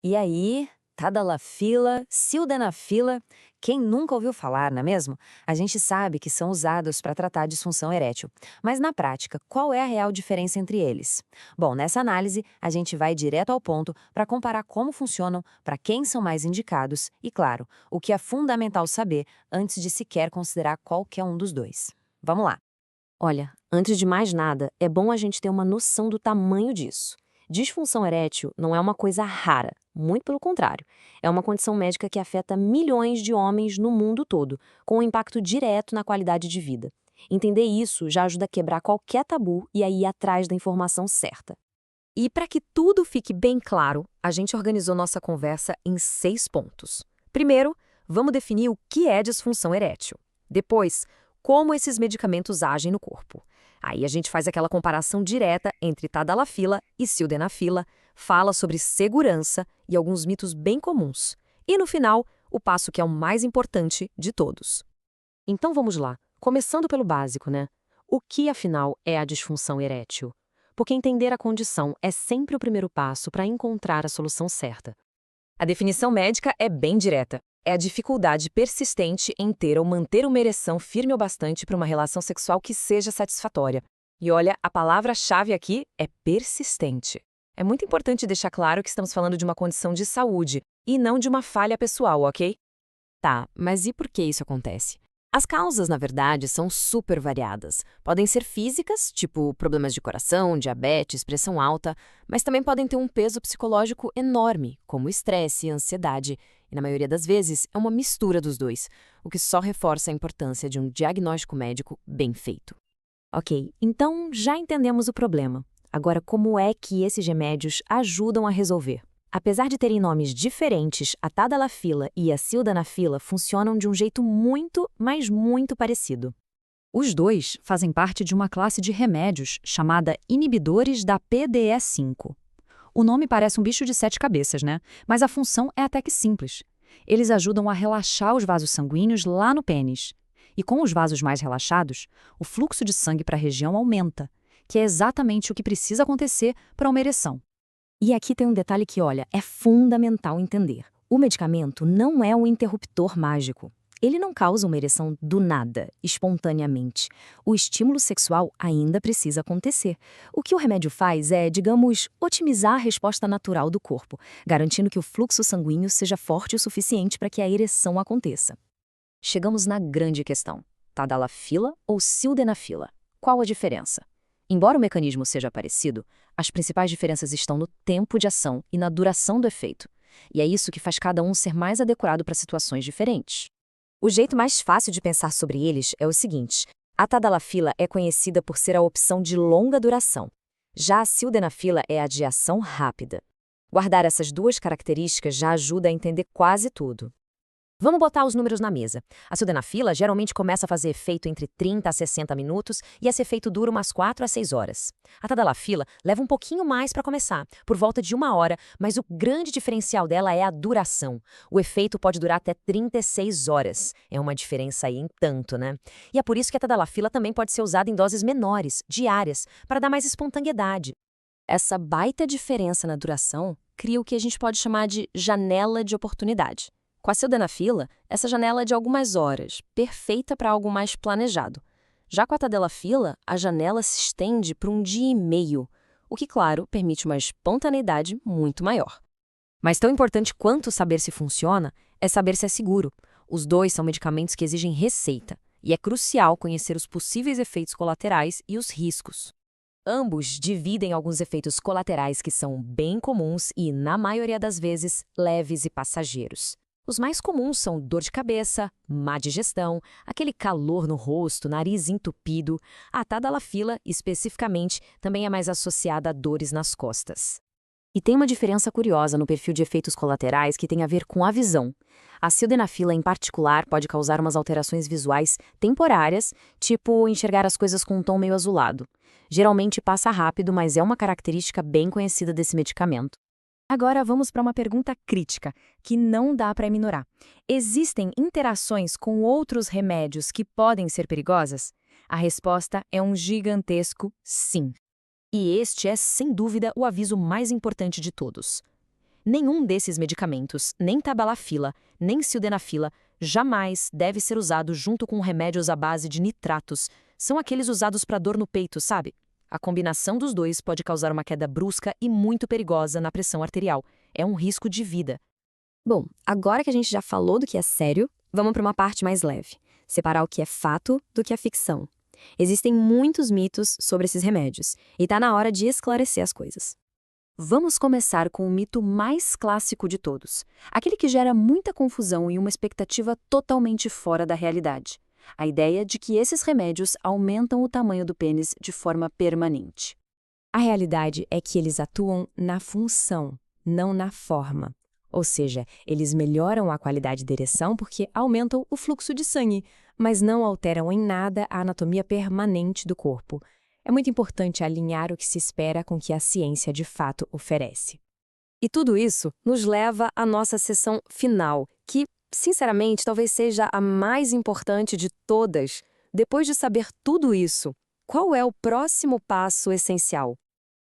E aí, Tadalafila, Sildenafila, quem nunca ouviu falar, não é mesmo? A gente sabe que são usados para tratar disfunção erétil. Mas na prática, qual é a real diferença entre eles? Bom, nessa análise, a gente vai direto ao ponto para comparar como funcionam, para quem são mais indicados e, claro, o que é fundamental saber antes de sequer considerar qualquer um dos dois. Vamos lá. Olha, antes de mais nada, é bom a gente ter uma noção do tamanho disso. Disfunção erétil não é uma coisa rara, muito pelo contrário. É uma condição médica que afeta milhões de homens no mundo todo, com um impacto direto na qualidade de vida. Entender isso já ajuda a quebrar qualquer tabu e a ir atrás da informação certa. E para que tudo fique bem claro, a gente organizou nossa conversa em 6 pontos. Primeiro, vamos definir o que é disfunção erétil. Depois, como esses medicamentos agem no corpo. Aí a gente faz aquela comparação direta entre tadalafila e sildenafila, fala sobre segurança e alguns mitos bem comuns. E no final, o passo que é o mais importante de todos. Então vamos lá, começando pelo básico, né? O que afinal é a disfunção erétil? Porque entender a condição é sempre o primeiro passo para encontrar a solução certa. A definição médica é bem direta. É a dificuldade persistente em ter ou manter uma ereção firme o bastante para uma relação sexual que seja satisfatória. E olha, a palavra-chave aqui é persistente. É muito importante deixar claro que estamos falando de uma condição de saúde e não de uma falha pessoal, ok? Tá, mas e por que isso acontece? As causas, na verdade, são super variadas. Podem ser físicas, tipo problemas de coração, diabetes, pressão alta, mas também podem ter um peso psicológico enorme, como estresse e ansiedade. E na maioria das vezes é uma mistura dos dois, o que só reforça a importância de um diagnóstico médico bem feito. Ok, então já entendemos o problema. Agora, como é que esses remédios ajudam a resolver? Apesar de terem nomes diferentes, a tadalafila e a sildenafila funcionam de um jeito muito, mas muito parecido. Os dois fazem parte de uma classe de remédios chamada inibidores da PDE5. O nome parece um bicho de 7 cabeças, né? Mas a função é até que simples. Eles ajudam a relaxar os vasos sanguíneos lá no pênis. E com os vasos mais relaxados, o fluxo de sangue para a região aumenta, que é exatamente o que precisa acontecer para uma ereção. E aqui tem um detalhe que, olha, é fundamental entender. O medicamento não é um interruptor mágico. Ele não causa uma ereção do nada, espontaneamente. O estímulo sexual ainda precisa acontecer. O que o remédio faz é, digamos, otimizar a resposta natural do corpo, garantindo que o fluxo sanguíneo seja forte o suficiente para que a ereção aconteça. Chegamos na grande questão: tadalafila ou sildenafila? Qual a diferença? Embora o mecanismo seja parecido, as principais diferenças estão no tempo de ação e na duração do efeito. E é isso que faz cada um ser mais adequado para situações diferentes. O jeito mais fácil de pensar sobre eles é o seguinte: a tadalafila é conhecida por ser a opção de longa duração. Já a sildenafila é a de ação rápida. Guardar essas duas características já ajuda a entender quase tudo. Vamos botar os números na mesa. A sildenafila geralmente começa a fazer efeito entre 30 a 60 minutos e esse efeito dura umas 4 a 6 horas. A tadalafila leva um pouquinho mais para começar, por volta de 1 hora, mas o grande diferencial dela é a duração. O efeito pode durar até 36 horas. É uma diferença aí em tanto, né? E é por isso que a tadalafila também pode ser usada em doses menores, diárias, para dar mais espontaneidade. Essa baita diferença na duração cria o que a gente pode chamar de janela de oportunidade. Com a sildenafila, essa janela é de algumas horas, perfeita para algo mais planejado. Já com a tadalafila, a janela se estende para 1 dia e meio, o que, claro, permite uma espontaneidade muito maior. Mas tão importante quanto saber se funciona é saber se é seguro. Os dois são medicamentos que exigem receita, e é crucial conhecer os possíveis efeitos colaterais e os riscos. Ambos dividem alguns efeitos colaterais que são bem comuns e, na maioria das vezes, leves e passageiros. Os mais comuns são dor de cabeça, má digestão, aquele calor no rosto, nariz entupido. A tadalafila, especificamente, também é mais associada a dores nas costas. E tem uma diferença curiosa no perfil de efeitos colaterais que tem a ver com a visão. A sildenafila, em particular, pode causar umas alterações visuais temporárias, tipo enxergar as coisas com um tom meio azulado. Geralmente passa rápido, mas é uma característica bem conhecida desse medicamento. Agora vamos para uma pergunta crítica, que não dá para ignorar. Existem interações com outros remédios que podem ser perigosas? A resposta é um gigantesco sim. E este é, sem dúvida, o aviso mais importante de todos. Nenhum desses medicamentos, nem tabalafila, nem sildenafila, jamais deve ser usado junto com remédios à base de nitratos. São aqueles usados para dor no peito, sabe? A combinação dos dois pode causar uma queda brusca e muito perigosa na pressão arterial. É um risco de vida. Bom, agora que a gente já falou do que é sério, vamos para uma parte mais leve. Separar o que é fato do que é ficção. Existem muitos mitos sobre esses remédios, e tá na hora de esclarecer as coisas. Vamos começar com o mito mais clássico de todos, aquele que gera muita confusão e uma expectativa totalmente fora da realidade. A ideia de que esses remédios aumentam o tamanho do pênis de forma permanente. A realidade é que eles atuam na função, não na forma. Ou seja, eles melhoram a qualidade da ereção porque aumentam o fluxo de sangue, mas não alteram em nada a anatomia permanente do corpo. É muito importante alinhar o que se espera com o que a ciência de fato oferece. E tudo isso nos leva à nossa sessão final, que, sinceramente, talvez seja a mais importante de todas. Depois de saber tudo isso, qual é o próximo passo essencial?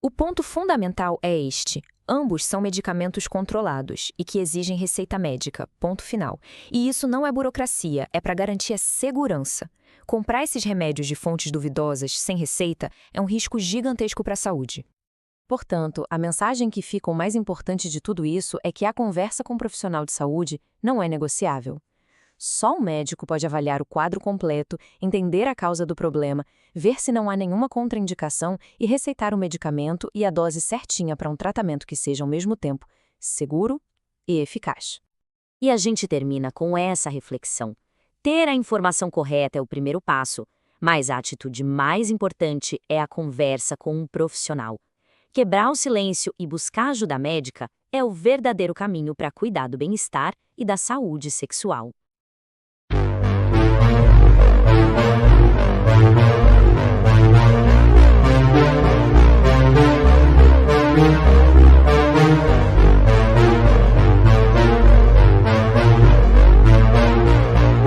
O ponto fundamental é este. Ambos são medicamentos controlados e que exigem receita médica, ponto final. E isso não é burocracia, é para garantir a segurança. Comprar esses remédios de fontes duvidosas, sem receita, é um risco gigantesco para a saúde. Portanto, a mensagem que fica o mais importante de tudo isso é que a conversa com um profissional de saúde não é negociável. Só um médico pode avaliar o quadro completo, entender a causa do problema, ver se não há nenhuma contraindicação e receitar o medicamento e a dose certinha para um tratamento que seja ao mesmo tempo seguro e eficaz. E a gente termina com essa reflexão. Ter a informação correta é o primeiro passo, mas a atitude mais importante é a conversa com um profissional. Quebrar o silêncio e buscar ajuda médica é o verdadeiro caminho para cuidar do bem-estar e da saúde sexual.